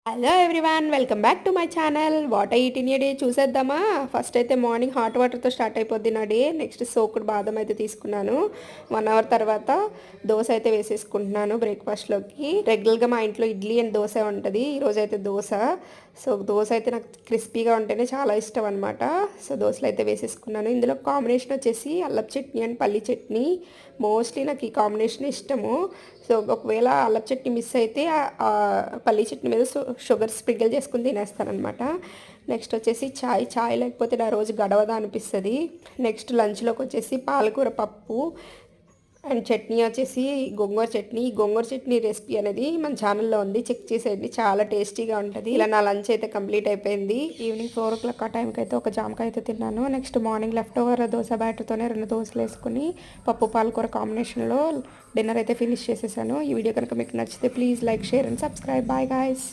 Hello everyone, welcome back to my channel. What I eat in a day చూసేద్దామా. First అయితే morning hot వాటర్తో start అయిపోద్ది నా day. Next సోకుడు బాదం అయితే తీసుకున్నాను. 1 అవర్ తర్వాత దోశ అయితే వేసేసుకుంటున్నాను బ్రేక్ఫాస్ట్లోకి. రెగ్యులర్గా మా ఇంట్లో ఇడ్లీ అండ్ దోశ ఉంటుంది. ఈరోజు అయితే దోశ. సో దోశ అయితే నాకు క్రిస్పీగా ఉంటేనే చాలా ఇష్టం అనమాట. సో దోశలు అయితే వేసేసుకున్నాను. ఇందులో కాంబినేషన్ వచ్చేసి అల్లపు చట్నీ అండ్ పల్లి చట్నీ. మోస్ట్లీ నాకు ఈ కాంబినేషన్ ఇష్టము. సో ఒకవేళ అల్లపు చట్నీ మిస్ అయితే పల్లి చట్నీ మీద షుగర్ స్ప్రింకిల్ చేసుకుని తినేస్తానమాట. నెక్స్ట్ వచ్చేసి చాయ్ లేకపోతే నా రోజు గడవదా అనిపిస్తుంది. నెక్స్ట్ లంచ్లోకి వచ్చేసి పాలకూర పప్పు అండ్ చట్నీ వచ్చేసి గోంగూర చట్నీ రెసిపీ అనేది మన ఛానల్లో ఉంది, చెక్ చేసేయండి, చాలా టేస్టీగా ఉంటుంది. ఇలా నా లంచ్ అయితే కంప్లీట్ అయిపోయింది. ఈవినింగ్ 4 o'clock ఆ టైంకి అయితే ఒక జామకాయ అయితే తిన్నాను. Next morning leftover dosa బ్యాటర్తోనే 2 దోశలు వేసుకుని పప్పు పాలకూర కాంబినేషన్లో డిన్నర్ అయితే ఫినిష్ చేసేసాను. ఈ వీడియో కనుక మీకు నచ్చితే please like, share and subscribe. Bye guys.